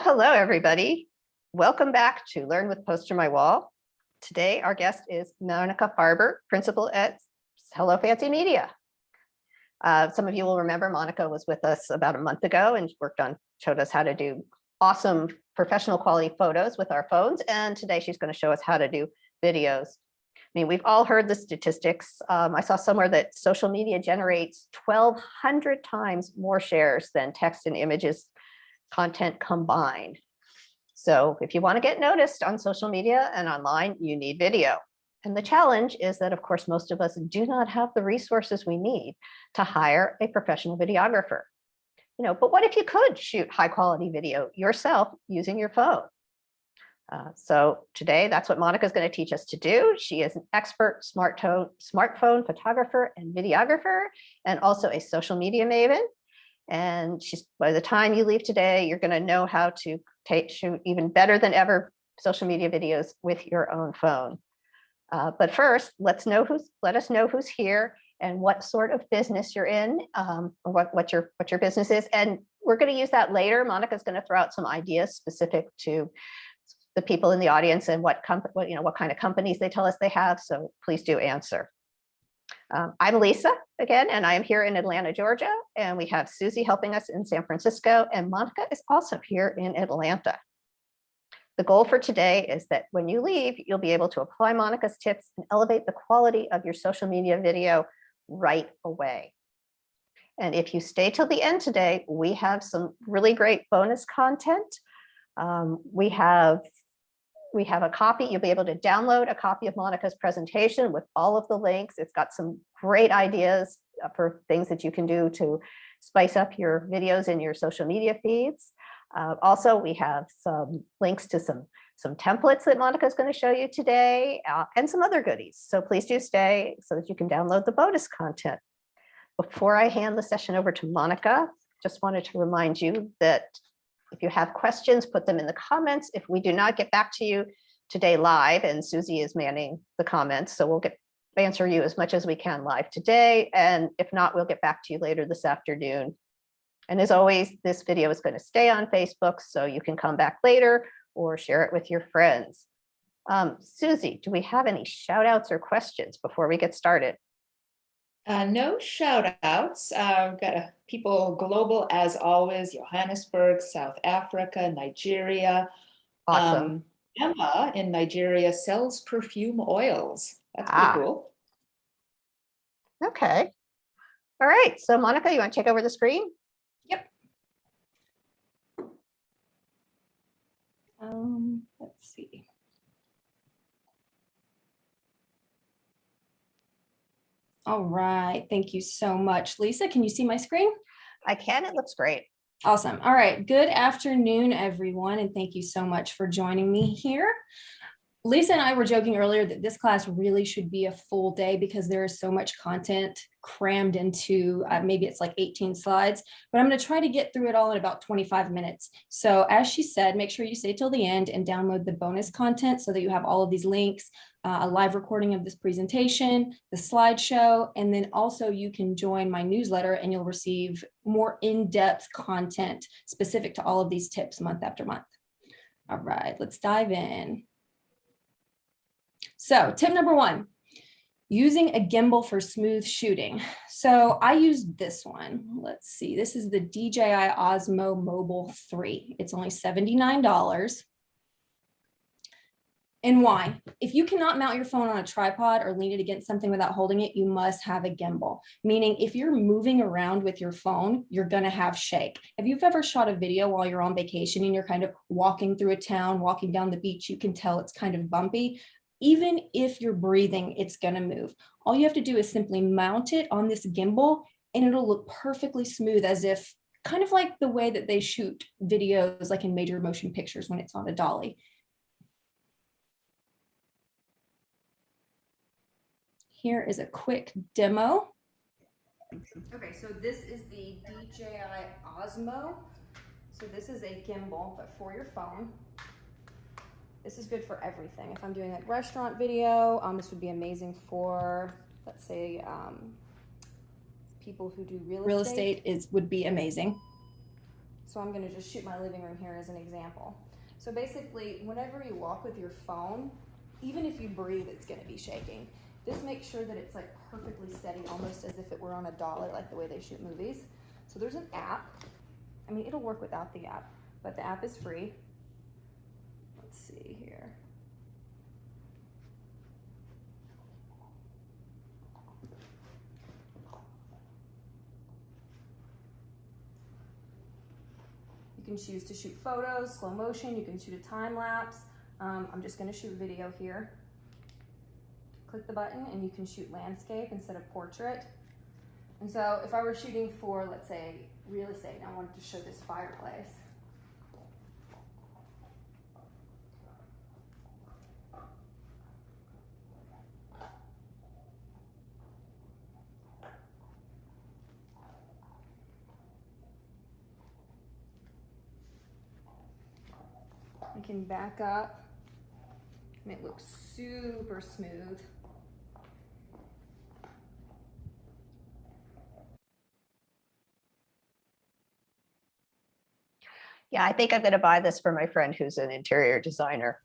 Hello, everybody. Welcome back to Learn with PosterMyWall. Today, our guest is Monica Farber, principal at Hello Fancy Media. Some of you will remember Monica was with us about a month ago and showed us how to do awesome professional quality photos with our phones. And today she's going to show us how to do videos. I mean, we've all heard the statistics. I saw somewhere that social media generates 1,200 times more shares than text and images content combined. So if you want to get noticed on social media and online, you need video. And the challenge is that, of course, most of us do not have the resources we need to hire a professional videographer. But what if you could shoot high quality video yourself using your phone? So today, that's what Monica is going to teach us to do. She is an expert smartphone photographer and videographer, and also a social media maven. And by the time you leave today, you're going to know how to shoot even better than ever social media videos with your own phone. But first, let us know who's here and what sort of business you're in, or what your business is. And we're going to use that later. Monica's going to throw out some ideas specific to the people in the audience and what kind of companies they tell us they have. So please do answer. I'm Lisa again, and I am here in Atlanta, Georgia, and we have Susie helping us in San Francisco, and Monica is also here in Atlanta. The goal for today is that when you leave, you'll be able to apply Monica's tips and elevate the quality of your social media video right away. And if you stay till the end today, we have some really great bonus content. We have a copy. You'll be able to download a copy of Monica's presentation with all of the links. It's got some great ideas for things that you can do to spice up your videos in your social media feeds. Also, we have some links to some templates that Monica is going to show you today, and some other goodies. So please do stay so that you can download the bonus content. Before I hand the session over to Monica, just wanted to remind you that if you have questions, put them in the comments. If we do not get back to you today live, and Susie is manning the comments, so we'll answer you as much as we can live today. And if not, we'll get back to you later this afternoon. And as always, this video is going to stay on Facebook, so you can come back later or share it with your friends. Susie, do we have any shout outs or questions before we get started? No shout outs. We've got people global as always: Johannesburg, South Africa, Nigeria. Awesome. Emma in Nigeria sells perfume oils. That's pretty cool. Okay. All right. So Monica, you want to take over the screen? Yep. Let's see. All right, thank you so much. Lisa, can you see my screen? I can, it looks great. Awesome. All right, good afternoon, everyone, and thank you so much for joining me here. Lisa and I were joking earlier that this class really should be a full day because there is so much content crammed into, maybe it's like 18 slides, but I'm going to try to get through it all in about 25 minutes. So as she said, make sure you stay till the end and download the bonus content so that you have all of these links, a live recording of this presentation, the slideshow, and then also you can join my newsletter and you'll receive more in-depth content specific to all of these tips month after month. All right, let's dive in. So tip number one, using a gimbal for smooth shooting. So I used this one. Let's see, this is the DJI Osmo Mobile 3. It's only $79. And why? If you cannot mount your phone on a tripod or lean it against something without holding it, you must have a gimbal. Meaning if you're moving around with your phone, you're gonna have shake. If you've ever shot a video while you're on vacation and you're kind of walking through a town, walking down the beach, you can tell it's kind of bumpy. Even if you're breathing, it's gonna move. All you have to do is simply mount it on this gimbal and it'll look perfectly smooth, as if kind of like the way that they shoot videos like in major motion pictures when it's on a dolly. Here is a quick demo. Okay, so this is the DJI Osmo. So this is a gimbal, but for your phone. This is good for everything. If I'm doing like restaurant video, this would be amazing for, let's say, people who do real estate would be amazing. So I'm gonna just shoot my living room here as an example. So basically, whenever you walk with your phone, even if you breathe, it's gonna be shaking. Just make sure that it's like perfectly steady, almost as if it were on a dollar, like the way they shoot movies. So there's an app. I mean, it'll work without the app, but the app is free. Let's see here. You can choose to shoot photos, slow motion, you can shoot a time lapse. I'm just gonna shoot video here. Click the button and you can shoot landscape instead of portrait. And so if I were shooting for, let's say, real estate, and I wanted to show this fireplace. I can back up and it looks super smooth. Yeah, I think I'm going to buy this for my friend who's an interior designer.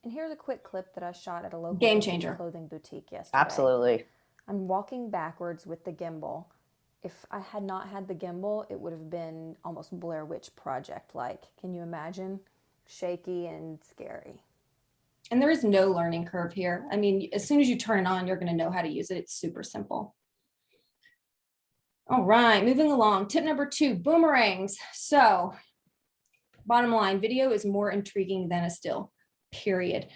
And here's a quick clip that I shot at a local Game vintage changer. clothing boutique yesterday. Absolutely. I'm walking backwards with the gimbal. If I had not had the gimbal, it would have been almost Blair Witch Project-like. Can you imagine? Shaky and scary. And there is no learning curve here. I mean, as soon as you turn it on, you're gonna know how to use it. It's super simple. All right, moving along. Tip number 2, boomerangs. So bottom line, video is more intriguing than a still, period.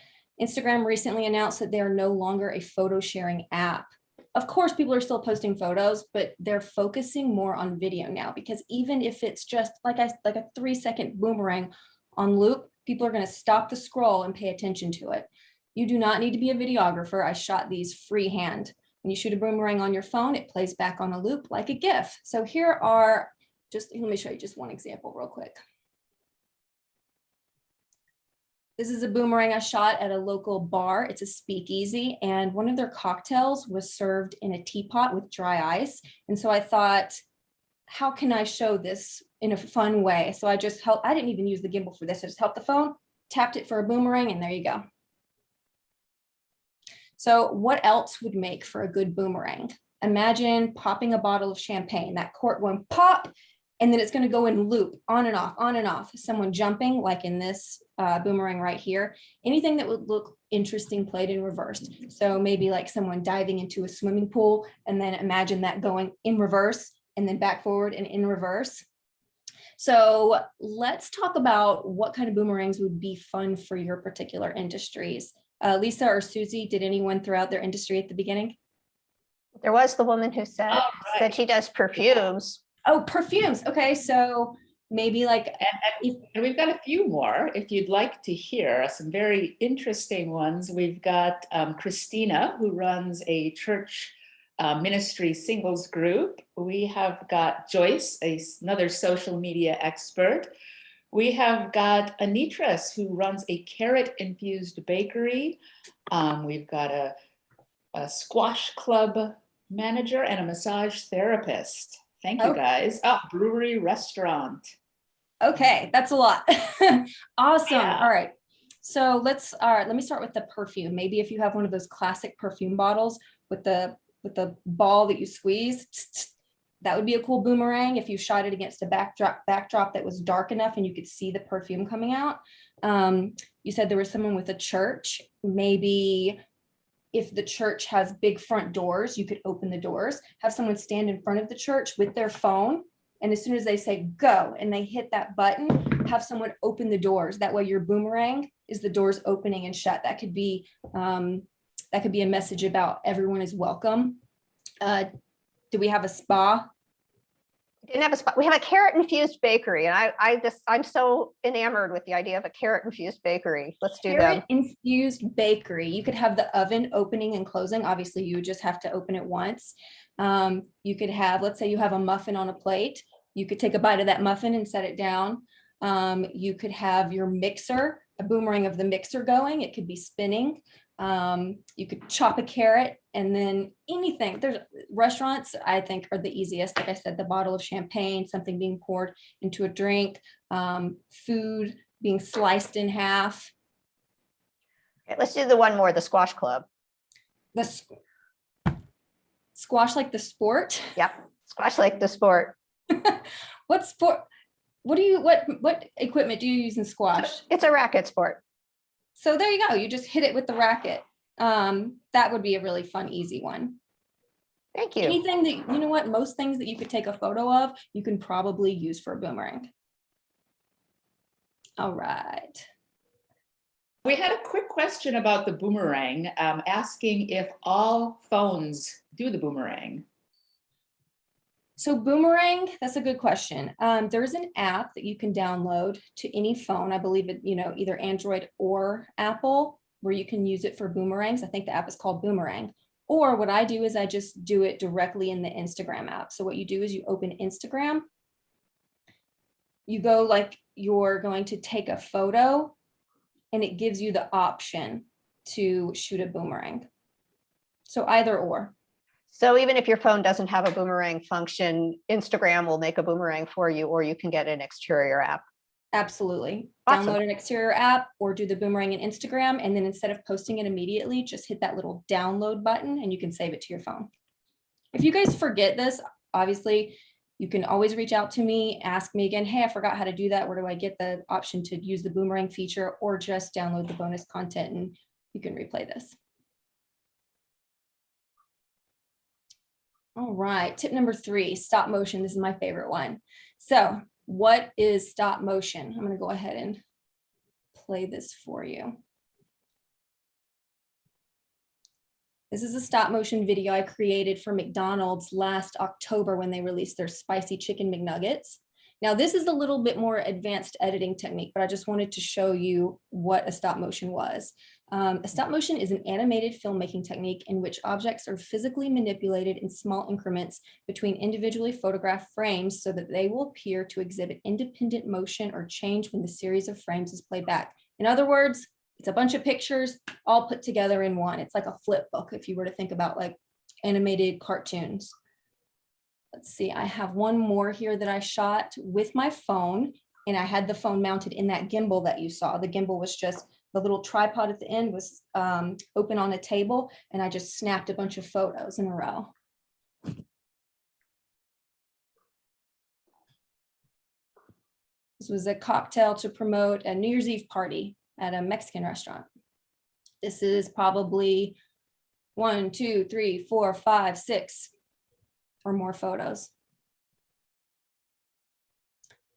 Instagram recently announced that they are no longer a photo sharing app. Of course, people are still posting photos, but they're focusing more on video now, because even if it's just like a 3-second boomerang on loop, people are going to stop the scroll and pay attention to it. You do not need to be a videographer. I shot these freehand. When you shoot a boomerang on your phone, it plays back on a loop like a GIF. So here are let me show you just one example real quick. This is a boomerang I shot at a local bar. It's a speakeasy, and one of their cocktails was served in a teapot with dry ice. And so I thought, how can I show this in a fun way? So I didn't even use the gimbal for this. I just held the phone, tapped it for a boomerang, and there you go. So what else would make for a good boomerang? Imagine popping a bottle of champagne, that cork going pop, and then it's going to go in loop, on and off, on and off. Someone jumping, like in this boomerang right here. Anything that would look interesting played in reverse. So maybe like someone diving into a swimming pool, and then imagine that going in reverse and then back forward and in reverse. So let's talk about what kind of boomerangs would be fun for your particular industries. Lisa or Susie, did anyone throw out their industry at the beginning? There was the woman who said she does perfumes. Oh, perfumes. Okay, so maybe like, And we've got a few more if you'd like to hear some very interesting ones. We've got Christina, who runs a church ministry singles group. We have got Joyce, another social media expert. We have got Anitras, who runs a carrot-infused bakery. We've got a squash club manager and a massage therapist. Thank you, guys. Oh, brewery, restaurant. Okay, that's a lot. Awesome. Yeah. All right. So let me start with the perfume. Maybe if you have one of those classic perfume bottles with the ball that you squeeze, that would be a cool boomerang if you shot it against a backdrop that was dark enough and you could see the perfume coming out. You said there was someone with a church. Maybe if the church has big front doors, you could open the doors, have someone stand in front of the church with their phone. And as soon as they say go and they hit that button, have someone open the doors. That way your boomerang is the doors opening and shut. That could be a message about everyone is welcome. Do we have a spa? We didn't have a spot. We have a carrot infused bakery, and I'm so enamored with the idea of a carrot infused bakery. Let's do them. Carrot infused bakery. You could have the oven opening and closing. Obviously, you would just have to open it once. You could have, let's say you have a muffin on a plate. You could take a bite of that muffin and set it down. You could have your mixer, a boomerang of the mixer going. It could be spinning. You could chop a carrot and then anything. There's restaurants, I think, are the easiest. Like I said, the bottle of champagne, something being poured into a drink, food being sliced in half. Okay, let's do the one more, the squash club. The squash like the sport. Yep, squash like the sport. What sport? What equipment do you use in squash? It's a racket sport. So there you go. You just hit it with the racket. That would be a really fun, easy one. Thank you. Anything that, you know what, most things that you could take a photo of, you can probably use for a boomerang. All right. We had a quick question about the boomerang, asking if all phones do the boomerang. So boomerang, that's a good question. There is an app that you can download to any phone. I believe it, either Android or Apple, where you can use it for boomerangs. I think the app is called Boomerang. Or what I do is I just do it directly in the Instagram app. So what you do is you open Instagram, you go like you're going to take a photo, and it gives you the option to shoot a boomerang. So either or. So even if your phone doesn't have a boomerang function, Instagram will make a boomerang for you, or you can get an exterior app. Absolutely. Awesome. Download an exterior app or do the boomerang in Instagram. And then instead of posting it immediately, just hit that little download button and you can save it to your phone. If you guys forget this, obviously, you can always reach out to me, ask me again, hey, I forgot how to do that. Where do I get the option to use the boomerang feature, or just download the bonus content and you can replay this. All right, tip number 3, stop motion. This is my favorite one. So what is stop motion? I'm going to go ahead and play this for you. This is a stop motion video I created for McDonald's last October when they released their spicy chicken McNuggets. Now, this is a little bit more advanced editing technique, but I just wanted to show you what a stop motion was. A stop motion is an animated filmmaking technique in which objects are physically manipulated in small increments between individually photographed frames so that they will appear to exhibit independent motion or change when the series of frames is played back. In other words, it's a bunch of pictures all put together in one. It's like a flip book if you were to think about like animated cartoons. Let's see, I have one more here that I shot with my phone, and I had the phone mounted in that gimbal that you saw. The gimbal was just, the little tripod at the end was open on a table, and I just snapped a bunch of photos in a row. This was a cocktail to promote a New Year's Eve party at a Mexican restaurant. This is probably 1, 2, 3, 4, 5, 6 or more photos.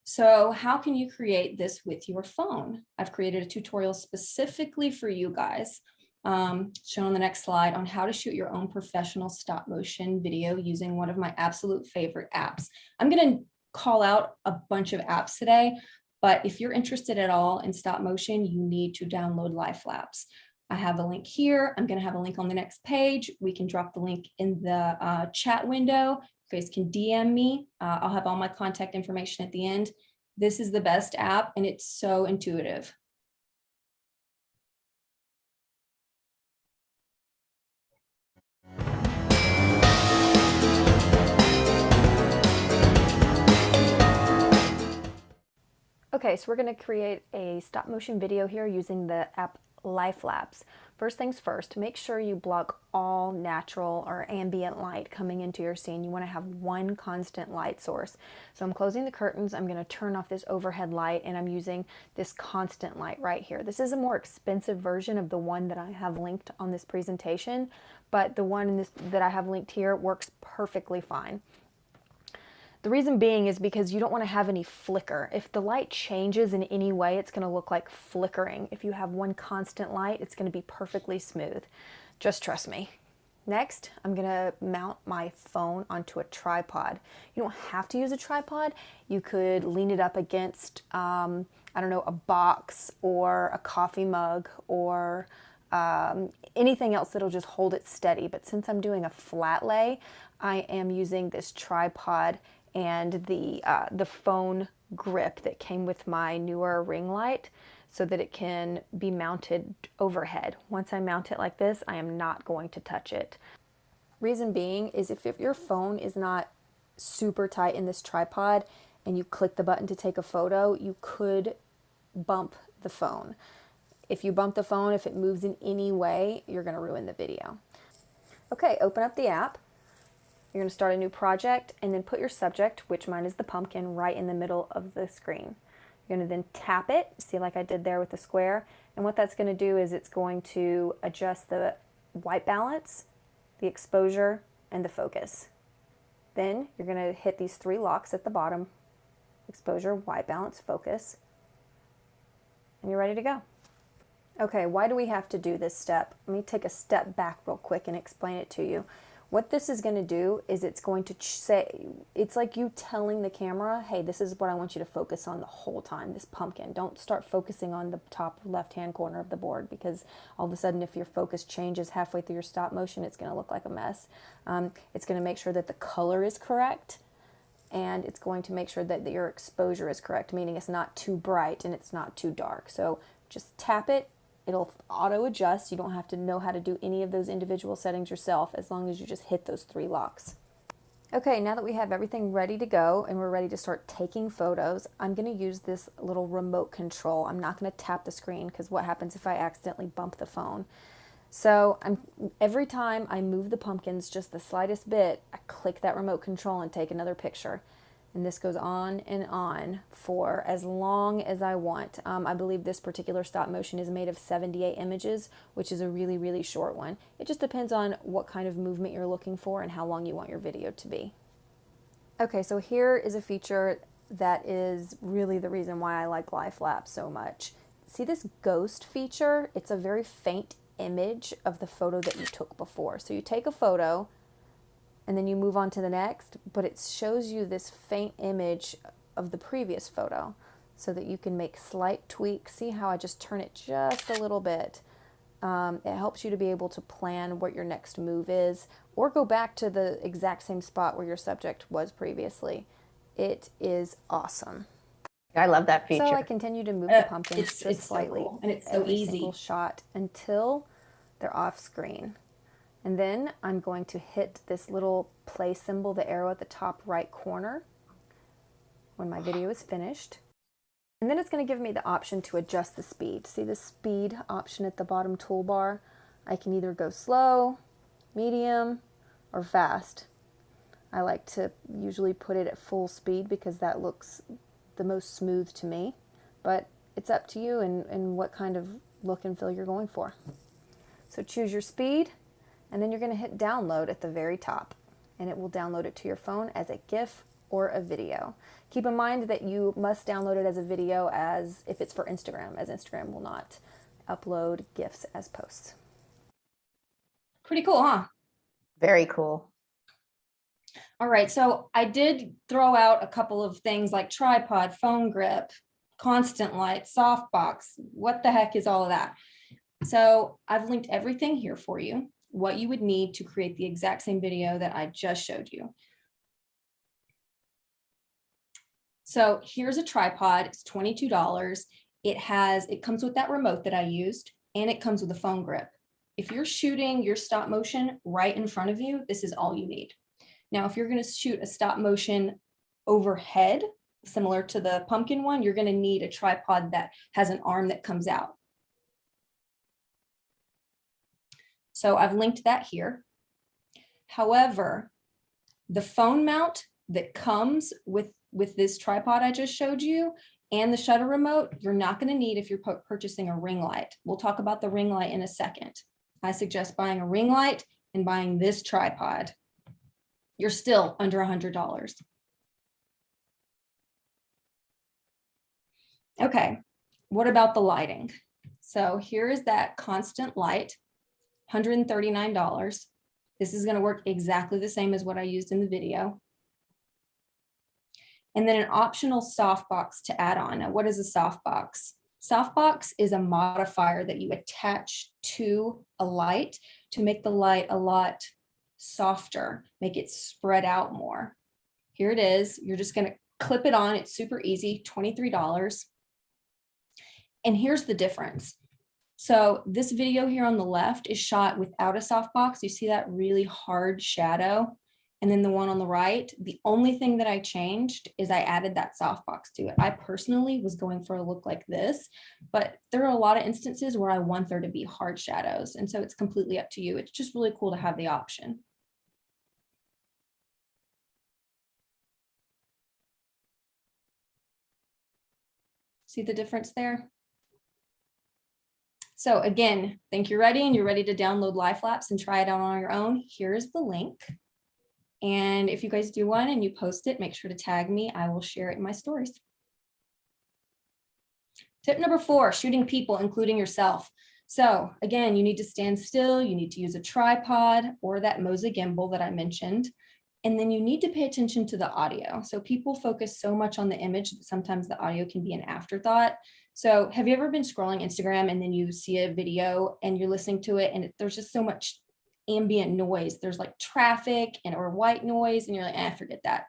So how can you create this with your phone? I've created a tutorial specifically for you guys, shown on the next slide, on how to shoot your own professional stop motion video using one of my absolute favorite apps. I'm going to call out a bunch of apps today, but if you're interested at all in stop motion, you need to download LifeLapse. I have a link here. I'm going to have a link on the next page. We can drop the link in the chat window. You guys can DM me. I'll have all my contact information at the end. This is the best app, and it's so intuitive. Okay, so we're going to create a stop motion video here using the app LifeLapse. First things first, make sure you block all natural or ambient light coming into your scene. You want to have one constant light source. So I'm closing the curtains. I'm going to turn off this overhead light, and I'm using this constant light right here. This is a more expensive version of the one that I have linked on this presentation, but the one in this that I have linked here works perfectly fine. The reason being is because you don't want to have any flicker. If the light changes in any way, it's going to look like flickering. If you have one constant light, it's going to be perfectly smooth. Just trust me. Next, I'm going to mount my phone onto a tripod. You don't have to use a tripod. You could lean it up against, I don't know, a box or a coffee mug or anything else that'll just hold it steady. But since I'm doing a flat lay, I am using this tripod and the phone grip that came with my newer ring light. so that it can be mounted overhead. Once I mount it like this, I am not going to touch it. Reason being is if your phone is not super tight in this tripod and you click the button to take a photo, you could bump the phone. If you bump the phone, if it moves in any way, you're going to ruin the video. Okay, open up the app. You're going to start a new project and then put your subject, which mine is the pumpkin, right in the middle of the screen. You're going to then tap it, see like I did there with the square, and what that's going to do is it's going to adjust the white balance, the exposure, and the focus. Then you're going to hit these 3 locks at the bottom: exposure, white balance, focus, and you're ready to go. Okay, why do we have to do this step? Let me take a step back real quick and explain it to you. What this is going to do is it's going to say, it's like you telling the camera, hey, this is what I want you to focus on the whole time, this pumpkin. Don't start focusing on the top left-hand corner of the board, because all of a sudden if your focus changes halfway through your stop motion, it's going to look like a mess. It's going to make sure that the color is correct, and it's going to make sure that your exposure is correct, meaning it's not too bright and it's not too dark. So just tap it. It'll auto adjust. You don't have to know how to do any of those individual settings yourself, as long as you just hit those 3 locks. Okay, now that we have everything ready to go and we're ready to start taking photos, I'm going to use this little remote control. I'm not going to tap the screen, because what happens if I accidentally bump the phone? So every time I move the pumpkins just the slightest bit, I click that remote control and take another picture. And this goes on and on for as long as I want. I believe this particular stop motion is made of 78 images, which is a really, really short one. It just depends on what kind of movement you're looking for and how long you want your video to be. Okay, so here is a feature that is really the reason why I like LifeLapse so much. See this ghost feature? It's a very faint image of the photo that you took before. So you take a photo, and then you move on to the next, but it shows you this faint image of the previous photo so that you can make slight tweaks. See how I just turn it just a little bit? It helps you to be able to plan what your next move is, or go back to the exact same spot where your subject was previously. It is awesome. I love that feature. So I continue to move the pumpkins just slightly, so cool, and it's so every easy. single shot until they're off screen. And then I'm going to hit this little play symbol, the arrow at the top right corner, when my video is finished. And then it's going to give me the option to adjust the speed. See the speed option at the bottom toolbar? I can either go slow, medium, or fast. I like to usually put it at full speed because that looks the most smooth to me. But it's up to you and what kind of look and feel you're going for. So choose your speed. And then you're going to hit download at the very top, and it will download it to your phone as a GIF or a video. Keep in mind that you must download it as a video as if it's for Instagram, as Instagram will not upload GIFs as posts. Pretty cool, huh? Very cool. All right, so I did throw out a couple of things like tripod, phone grip, constant light, softbox. What the heck is all of that? So I've linked everything here for you, what you would need to create the exact same video that I just showed you. So here's a tripod, it's $22. It comes with that remote that I used, and it comes with a phone grip. If you're shooting your stop motion right in front of you, this is all you need. Now, if you're going to shoot a stop motion overhead, similar to the pumpkin one, you're going to need a tripod that has an arm that comes out. So I've linked that here. However, the phone mount that comes with this tripod I just showed you and the shutter remote, you're not going to need if you're purchasing a ring light. We'll talk about the ring light in a second. I suggest buying a ring light and buying this tripod. You're still under $100. Okay, what about the lighting? So here is that constant light, $139. This is going to work exactly the same as what I used in the video. And then an optional softbox to add on. Now, what is a softbox? Softbox is a modifier that you attach to a light to make the light a lot softer, make it spread out more. Here it is. You're just going to clip it on. It's super easy, $23. And here's the difference. So this video here on the left is shot without a softbox. You see that really hard shadow. And then the one on the right, the only thing that I changed is I added that softbox to it. I personally was going for a look like this, but there are a lot of instances where I want there to be hard shadows. And so it's completely up to you. It's just really cool to have the option. See the difference there? So again, think you're ready and you're ready to download LifeLapse and try it out on your own. Here's the link. And if you guys do one and you post it, make sure to tag me. I will share it in my stories. Tip number 4, shooting people, including yourself. So again, you need to stand still. You need to use a tripod or that Moza gimbal that I mentioned. And then you need to pay attention to the audio. So people focus so much on the image that sometimes the audio can be an afterthought. So have you ever been scrolling Instagram and then you see a video and you're listening to it and there's just so much ambient noise? There's like traffic or white noise and you're like, forget that.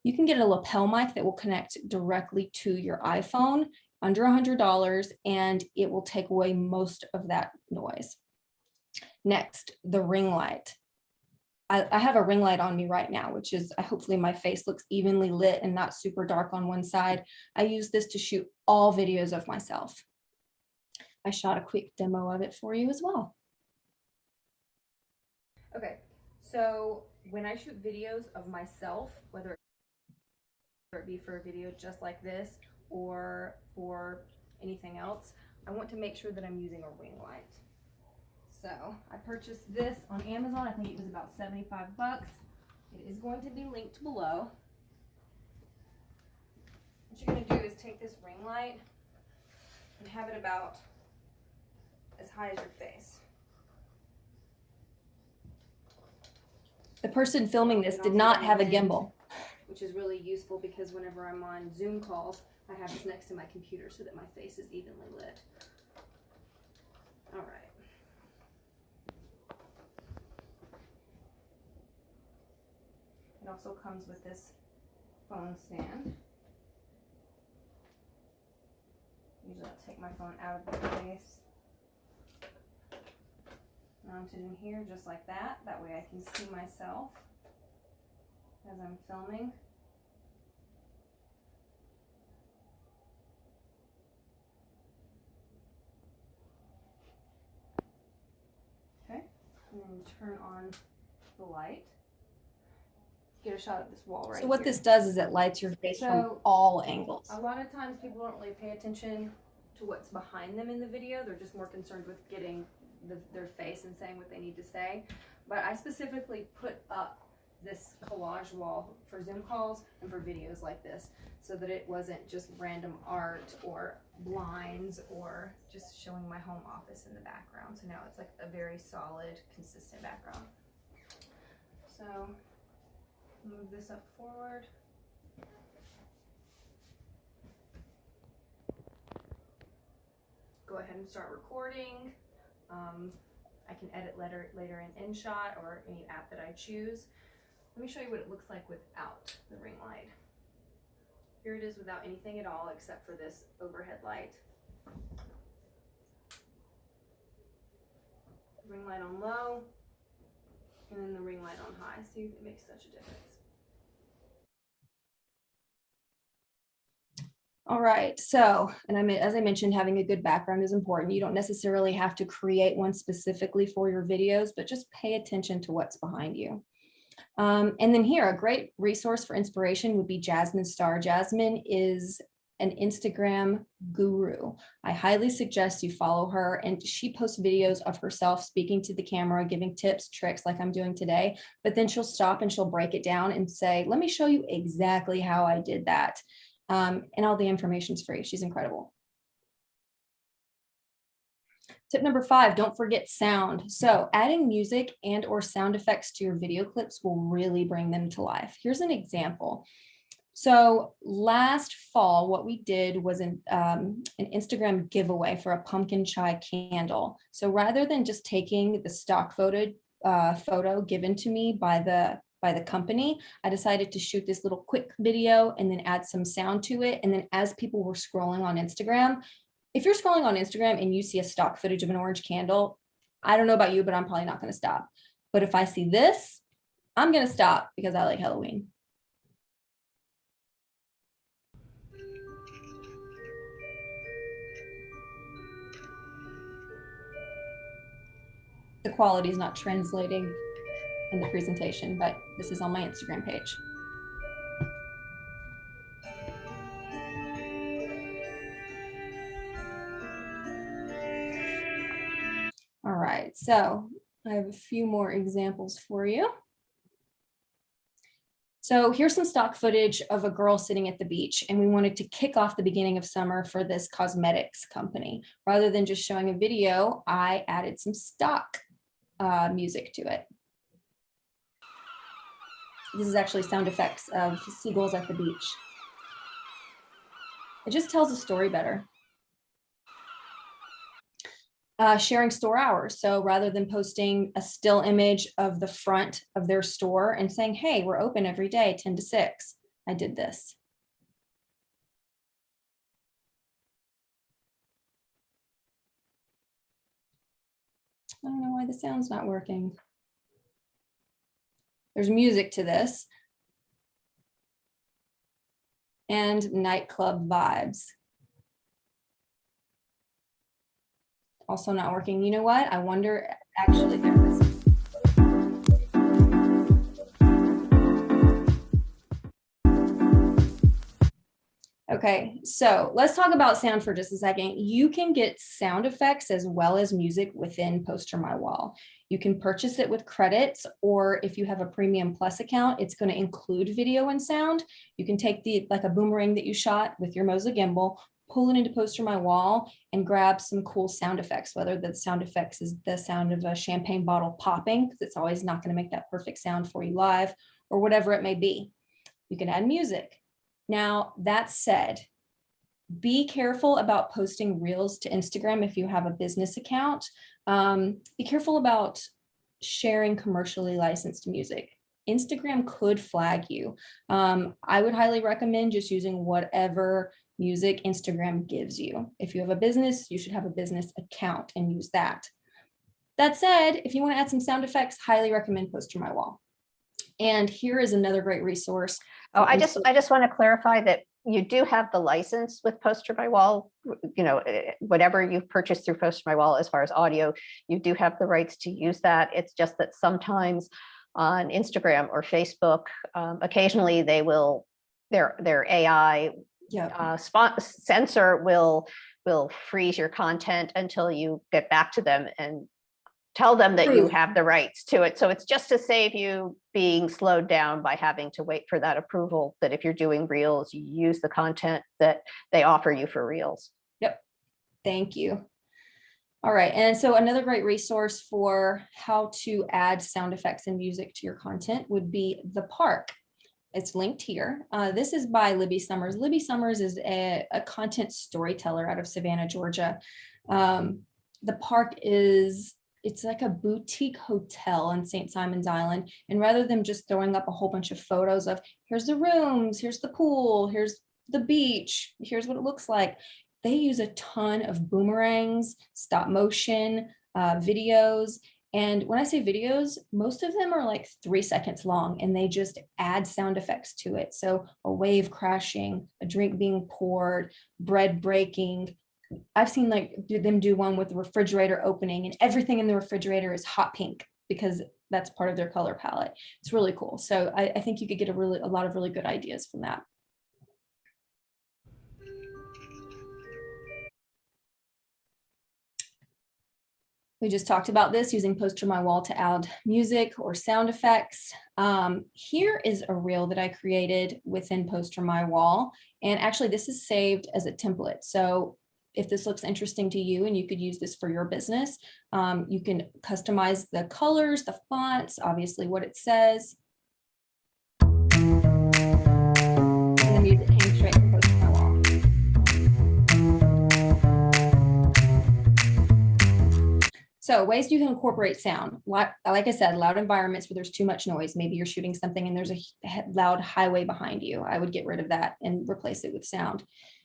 You can get a lapel mic that will connect directly to your iPhone under $100 and it will take away most of that noise. Next, the ring light. I have a ring light on me right now, which is hopefully my face looks evenly lit and not super dark on one side. I use this to shoot all videos of myself. I shot a quick demo of it for you as well. Okay, so when I shoot videos of myself, whether it be for a video just like this or for anything else, I want to make sure that I'm using a ring light. So I purchased this on Amazon. I think it was about 75 bucks. It is going to be linked below. What you're going to do is take this ring light and have it about as high as your face. The person filming this did not have a gimbal, which is really useful because whenever I'm on Zoom calls, I have this next to my computer so that my face is evenly lit. All right. It also comes with this phone stand. Usually I'll take my phone out of the case, mount it in here just like that. That way I can see myself as I'm filming. Okay, and then turn on the light. Get a shot of this wall right here. So what this does is it lights your face from all angles. A lot of times people don't really pay attention to what's behind them in the video. They're just more concerned with getting their face and saying what they need to say. But I specifically put up this collage wall for Zoom calls and for videos like this so that it wasn't just random art or blinds or just showing my home office in the background. So now it's like a very solid, consistent background. So move this up forward. Go ahead and start recording. I can edit later in InShot or any app that I choose. Let me show you what it looks like without the ring light. Here it is without anything at all except for this overhead light. Ring light on low, and then the ring light on high. See, it makes such a difference. All right, so, and as I mentioned, having a good background is important. You don't necessarily have to create one specifically for your videos, but just pay attention to what's behind you. And then here, a great resource for inspiration would be Jasmine Star. Jasmine is an Instagram guru. I highly suggest you follow her, and she posts videos of herself speaking to the camera, giving tips, tricks like I'm doing today, but then she'll stop and she'll break it down and say, let me show you exactly how I did that. And all the information's free. She's incredible. Tip number 5, don't forget sound. So adding music and or sound effects to your video clips will really bring them to life. Here's an example. So last fall, what we did was an Instagram giveaway for a pumpkin chai candle. So rather than just taking the stock photo given to me by the company, I decided to shoot this little quick video and then add some sound to it. And then as people were scrolling on Instagram, if you're scrolling on Instagram and you see a stock footage of an orange candle, I don't know about you, but I'm probably not going to stop. But if I see this, I'm going to stop because I like Halloween. The quality is not translating in the presentation, but this is on my Instagram page. All right, so I have a few more examples for you. So here's some stock footage of a girl sitting at the beach, and we wanted to kick off the beginning of summer for this cosmetics company. Rather than just showing a video, I added some stock music to it. This is actually sound effects of seagulls at the beach. It just tells the story better. Sharing store hours. So rather than posting a still image of the front of their store and saying, hey, we're open every day, 10 to 6, I did this. I don't know why the sound's not working. There's music to this. And nightclub vibes. Also not working. You know what? I wonder, actually, there it is. Okay, so let's talk about sound for just a second. You can get sound effects as well as music within PosterMyWall. You can purchase it with credits, or if you have a Premium Plus account, it's going to include video and sound. You can take like a boomerang that you shot with your Moza gimbal, pull it into PosterMyWall, and grab some cool sound effects, whether the sound effects is the sound of a champagne bottle popping, because it's always not going to make that perfect sound for you live, or whatever it may be. You can add music. Now, that said, be careful about posting reels to Instagram if you have a business account. Be careful about sharing commercially licensed music. Instagram could flag you. I would highly recommend just using whatever music Instagram gives you. If you have a business, you should have a business account and use that. That said, if you want to add some sound effects, highly recommend PosterMyWall. And here is another great resource. Oh, I just want to clarify that you do have the license with PosterMyWall. You know, whatever you've purchased through PosterMyWall as far as audio, you do have the rights to use that. It's just that sometimes on Instagram or Facebook, occasionally they will, their AI sensor will freeze your content until you get back to them and tell them that you have the rights to it. So it's just to save you being slowed down by having to wait for that approval, that if you're doing reels, you use the content that they offer you for reels. Yep. Thank you. All right. And so another great resource for how to add sound effects and music to your content would be The Park. It's linked here. This is by Libby Summers. Libby Summers is a content storyteller out of Savannah, Georgia. The Park it's like a boutique hotel in St. Simon's Island. And rather than just throwing up a whole bunch of photos of here's the rooms, here's the pool, here's the beach, here's what it looks like, they use a ton of boomerangs, stop motion, videos. And when I say videos, most of them are like 3 seconds long, and they just add sound effects to it. So a wave crashing, a drink being poured, bread breaking. I've seen them do one with the refrigerator opening, and everything in the refrigerator is hot pink because that's part of their color palette. It's really cool. So I think you could get a lot of really good ideas from that. We just talked about this, using PosterMyWall to add music or sound effects. Here is a reel that I created within PosterMyWall. And actually this is saved as a template. So if this looks interesting to you and you could use this for your business, you can customize the colors, the fonts, obviously what it says. And the music came straight from PosterMyWall. So ways you can incorporate sound. Like I said, loud environments where there's too much noise. Maybe you're shooting something and there's a loud highway behind you. I would get rid of that and replace it with sound.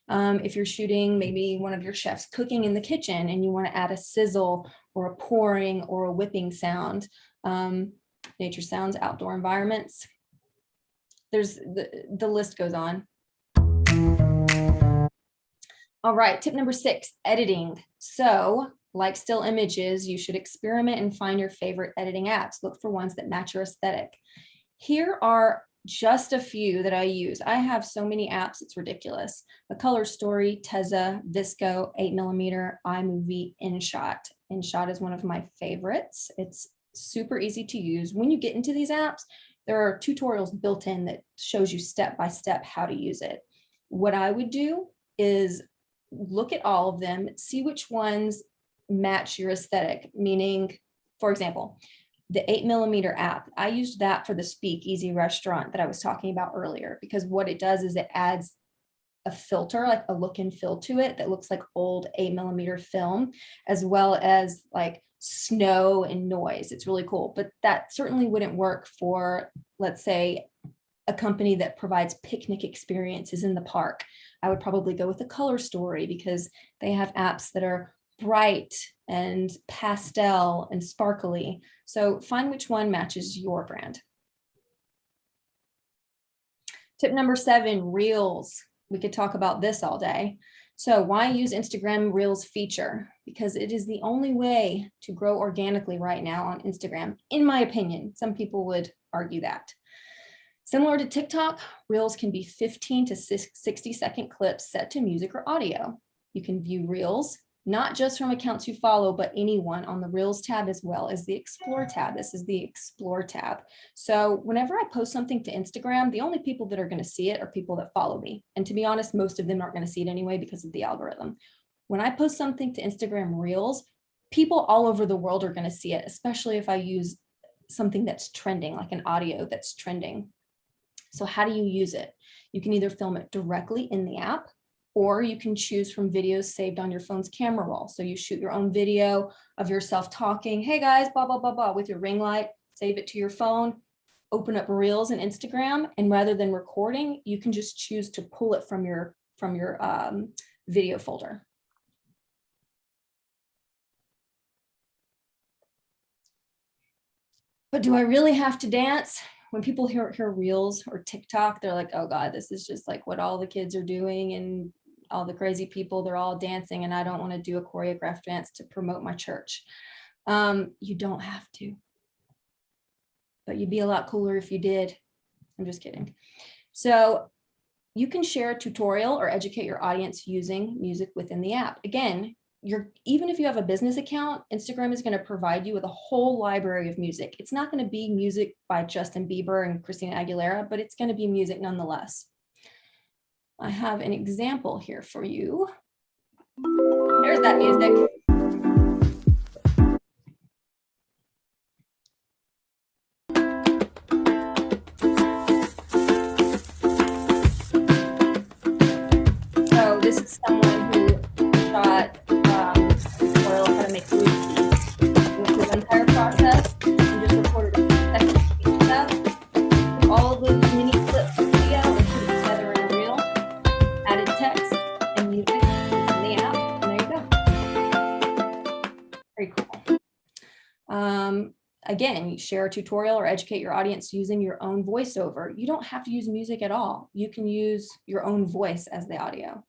If you're shooting maybe one of your chefs cooking in the kitchen and you want to add a sizzle or a pouring or a whipping sound, nature sounds, outdoor environments. There's the list goes on. All right, tip number 6, editing. So like still images, you should experiment and find your favorite editing apps. Look for ones that match your aesthetic. Here are just a few that I use. I have so many apps, it's ridiculous. The Color Story, Tezza, Visco, 8mm, iMovie, InShot. InShot is one of my favorites. It's super easy to use. When you get into these apps, there are tutorials built in that shows you step by step how to use it. What I would do is look at all of them, see which ones match your aesthetic, meaning, for example, the 8mm app, I used that for the Speakeasy restaurant that I was talking about earlier, because what it does is it adds a filter, like a look and feel to it that looks like old 8mm film, as well as like snow and noise. It's really cool, but that certainly wouldn't work for, let's say, a company that provides picnic experiences in the park. I would probably go with a Color Story because they have apps that are bright and pastel and sparkly. So find which one matches your brand. Tip number 7, Reels. We could talk about this all day. So why use Instagram Reels feature? Because it is the only way to grow organically right now on Instagram, in my opinion. Some people would argue that. Similar to TikTok, Reels can be 15 to 60-second clips set to music or audio. You can view Reels not just from accounts you follow, but anyone on the Reels tab as well as the Explore tab. This is the Explore tab. So whenever I post something to Instagram, the only people that are going to see it are people that follow me. And to be honest, most of them aren't going to see it anyway because of the algorithm. When I post something to Instagram Reels, people all over the world are going to see it, especially if I use something that's trending, like an audio that's trending. So how do you use it? You can either film it directly in the app, or you can choose from videos saved on your phone's camera roll. So you shoot your own video of yourself talking, hey guys, blah, blah, blah, blah, with your ring light, save it to your phone, open up Reels and Instagram. And rather than recording, you can just choose to pull it from your video folder. But do I really have to dance? When people hear Reels or TikTok, they're like, oh God, this is just like what all the kids are doing and all the crazy people, they're all dancing and I don't want to do a choreographed dance to promote my church. You don't have to, but you'd be a lot cooler if you did. I'm just kidding. So you can share a tutorial or educate your audience using music within the app. Again, even if you have a business account, Instagram is going to provide you with a whole library of music. It's not going to be music by Justin Bieber and Christina Aguilera, but it's going to be music nonetheless. I have an example here for you. There's that music. So this is someone who shot a tutorial on how to make blue tea. Went through the entire process and just recorded a second each step. Took all of those mini clips of video and put it together in a reel, added text and music in the app, and there you go. Very cool. Again, you share a tutorial or educate your audience using your own voiceover. You don't have to use music at all. You can use your own voice as the audio.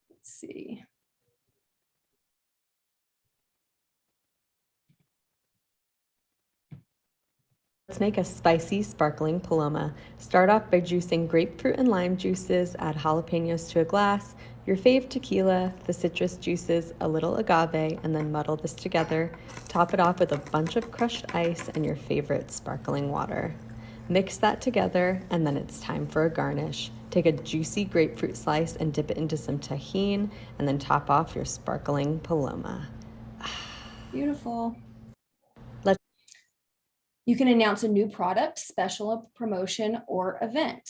Let's see. Let's make a spicy, sparkling paloma. Start off by juicing grapefruit and lime juices, add jalapenos to a glass, your fave tequila, the citrus juices, a little agave, and then muddle this together. Top it off with a bunch of crushed ice and your favorite sparkling water. Mix that together, and then it's time for a garnish. Take a juicy grapefruit slice and dip it into some tahini, and then top off your sparkling paloma. Beautiful. You can announce a new product, special promotion, or event.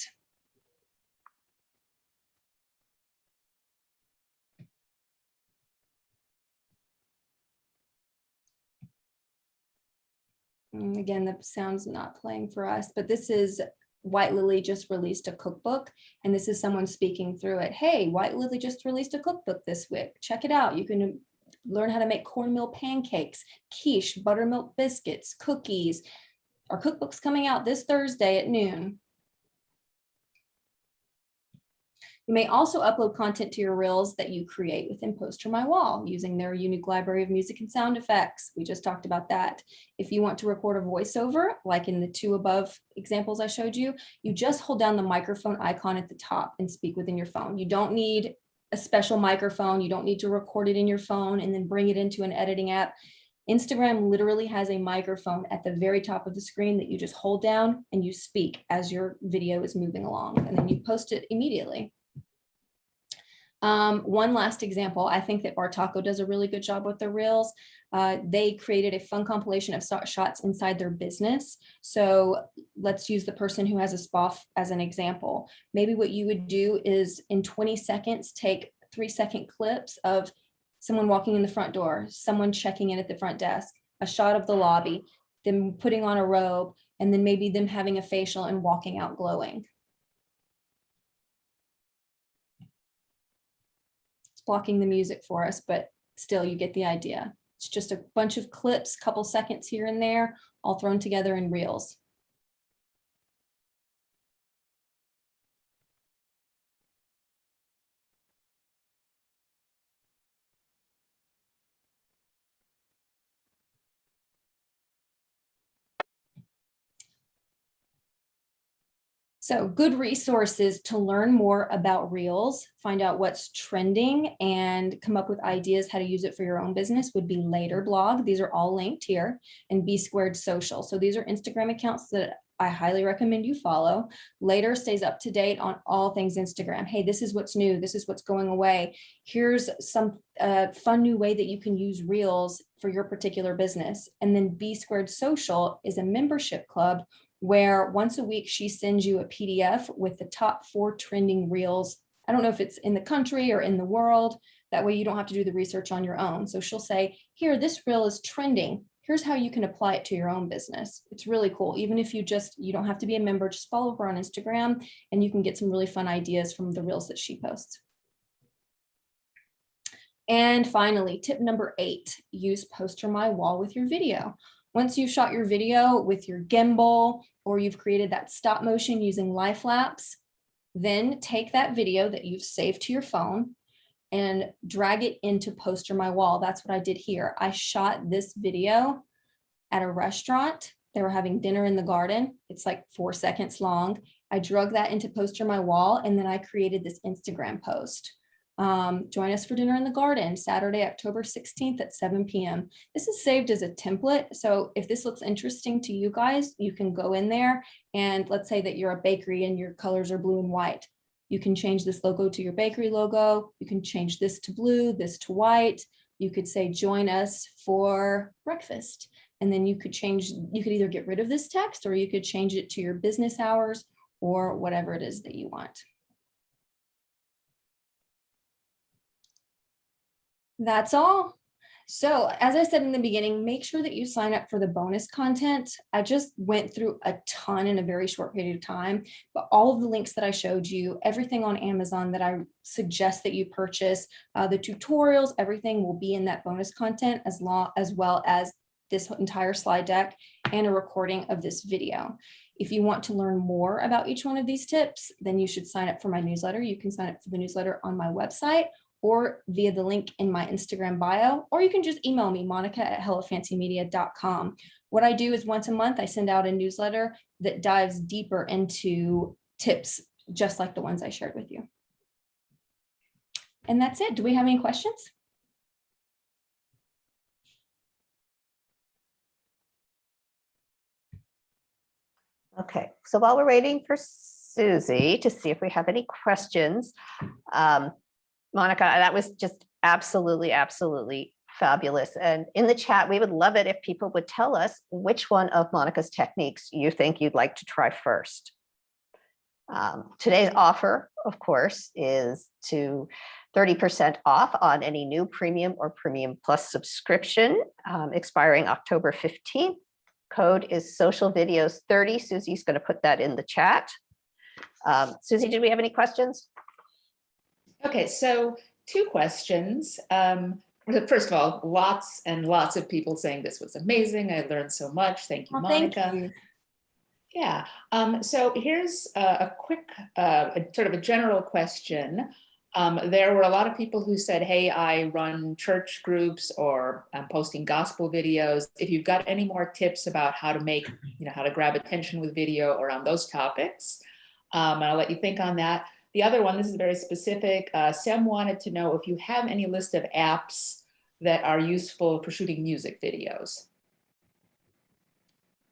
Again, the sound's not playing for us, but this is White Lily just released a cookbook, and this is someone speaking through it. Hey, White Lily just released a cookbook this week. Check it out. You can learn how to make cornmeal pancakes, quiche, buttermilk biscuits, cookies. Our cookbook's coming out this Thursday at noon. You may also upload content to your reels that you create within PosterMyWall using their unique library of music and sound effects. We just talked about that. If you want to record a voiceover, like in the 2 above examples I showed you, you just hold down the microphone icon at the top and speak within your phone. You don't need a special microphone. You don't need to record it in your phone and then bring it into an editing app. Instagram literally has a microphone at the very top of the screen that you just hold down and you speak as your video is moving along, and then you post it immediately. One last example, I think that Bar Taco does a really good job with their reels. They created a fun compilation of shots inside their business. So let's use the person who has a spa as an example. Maybe what you would do is in 20 seconds, take 3-second clips of someone walking in the front door, someone checking in at the front desk, a shot of the lobby, them putting on a robe, and then maybe them having a facial and walking out glowing. Blocking the music for us, but still you get the idea. It's just a bunch of clips, couple seconds here and there, all thrown together in reels. So good resources to learn more about Reels, find out what's trending, and come up with ideas how to use it for your own business would be Later Blog. These are all linked here, and B Squared Social. So these are Instagram accounts that I highly recommend you follow. Later stays up to date on all things Instagram. Hey, this is what's new. This is what's going away. Here's some fun new way that you can use Reels for your particular business. And then B Squared Social is a membership club where once a week she sends you a PDF with the top 4 trending reels. I don't know if it's in the country or in the world. That way you don't have to do the research on your own. So she'll say, here, this reel is trending. Here's how you can apply it to your own business. It's really cool. Even if you don't have to be a member, just follow her on Instagram and you can get some really fun ideas from the reels that she posts. And finally, tip number 8, use PosterMyWall with your video. Once you've shot your video with your gimbal or you've created that stop motion using life lapse, then take that video that you've saved to your phone and drag it into PosterMyWall. That's what I did here. I shot this video at a restaurant. They were having dinner in the garden. It's like 4 seconds long. I drug that into PosterMyWall, and then I created this Instagram post. Join us for dinner in the garden, Saturday, October 16th at 7 p.m. This is saved as a template. So if this looks interesting to you guys, you can go in there and let's say that you're a bakery and your colors are blue and white. You can change this logo to your bakery logo. You can change this to blue, this to white. You could say, join us for breakfast. And then you could either get rid of this text or you could change it to your business hours or whatever it is that you want. That's all. So as I said in the beginning, make sure that you sign up for the bonus content. I just went through a ton in a very short period of time, but all of the links that I showed you, everything on Amazon that I suggest that you purchase, the tutorials, everything will be in that bonus content as well as this entire slide deck and a recording of this video. If you want to learn more about each one of these tips, then you should sign up for my newsletter. You can sign up for the newsletter on my website or via the link in my Instagram bio, or you can just email me, monica@hellofancymedia.com. What I do is once a month, I send out a newsletter that dives deeper into tips, just like the ones I shared with you. And that's it. Do we have any questions? Okay, so while we're waiting for Susie to see if we have any questions, Monica, that was just absolutely, absolutely fabulous. And in the chat, we would love it if people would tell us which one of Monica's techniques you think you'd like to try first. Today's offer, of course, is to 30% off on any new premium or premium plus subscription expiring October 15th. code is social videos 30. Susie's going to put that in the chat. Susie, did we have any questions? Okay, so 2 questions. First of all, lots and lots of people saying this was amazing. I learned so much. Thank you, Well, Monica. thank you. Yeah. So here's a quick, sort of a general question. There were a lot of people who said, hey, I run church groups or I'm posting gospel videos. If you've got any more tips about how to make, how to grab attention with video around those topics, and I'll let you think on that. The other one, this is very specific. Sam wanted to know if you have any list of apps that are useful for shooting music videos.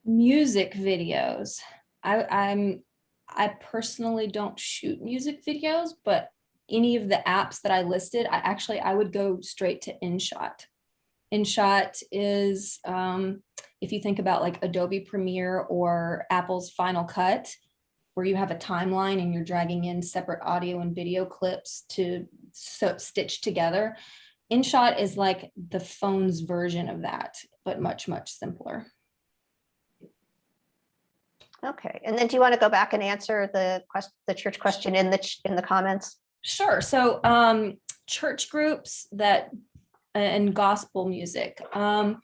Music videos. I personally don't shoot music videos, but any of the apps that I listed, I would go straight to InShot. InShot is, if you think about like Adobe Premiere or Apple's Final Cut, where you have a timeline and you're dragging in separate audio and video clips to stitch together. InShot is like the phone's version of that, but much, much simpler. Okay, and then do you want to go back and answer the church question in the comments? Sure. So church groups and gospel music. I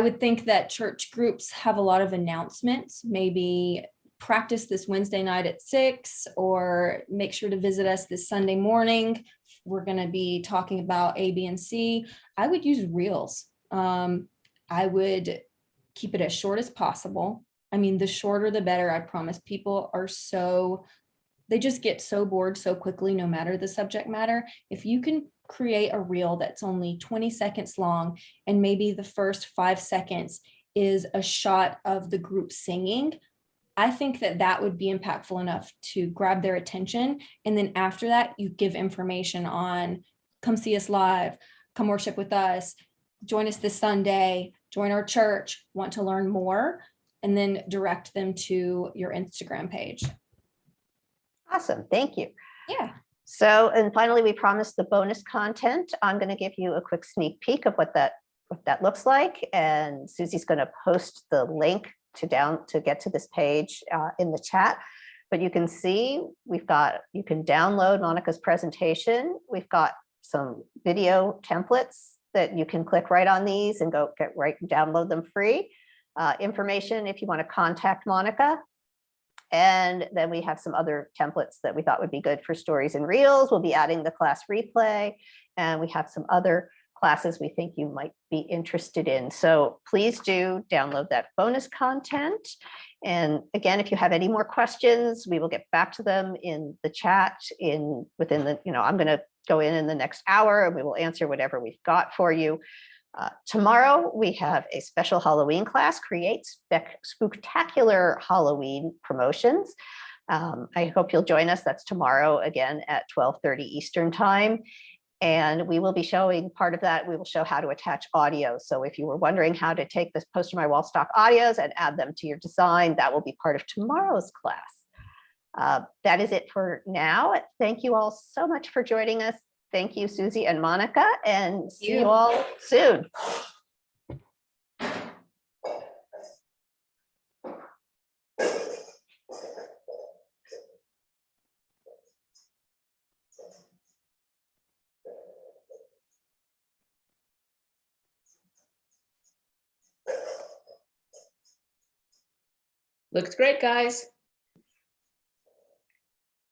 would think that church groups have a lot of announcements, maybe practice this Wednesday night at 6, or make sure to visit us this Sunday morning. We're going to be talking about A, B, and C. I would use reels. I would keep it as short as possible. I mean, the shorter, the better. I promise. People they just get so bored so quickly, no matter the subject matter. If you can create a reel that's only 20 seconds long, and maybe the first 5 seconds is a shot of the group singing, I think that would be impactful enough to grab their attention. And then after that, you give information on, come see us live, come worship with us, join us this Sunday, join our church, want to learn more, and then direct them to your Instagram page. Awesome, thank you. Yeah. So, and finally, we promised the bonus content. I'm going to give you a quick sneak peek of what that looks like, and Susie's going to post the link to get to this page in the chat. But you can see you can download Monica's presentation. We've got some video templates that you can click right on these and download them free. Information if you want to contact Monica. And then we have some other templates that we thought would be good for stories and reels. We'll be adding the class replay, and we have some other classes we think you might be interested in. So please do download that bonus content. And again, if you have any more questions, we will get back to them in the chat I'm going to go in the next hour, and we will answer whatever we've got for you. Tomorrow, we have a special Halloween class, Create Spooktacular Halloween Promotions. I hope you'll join us. That's tomorrow, again, at 12:30 Eastern Time. And we will be showing part of that. We will show how to attach audio. So if you were wondering how to take this PosterMyWall stock audios and add them to your design, that will be part of tomorrow's class. That is it for now. Thank you all so much for joining us. Thank you, Susie and Monica, and see you all soon. Looks great, guys.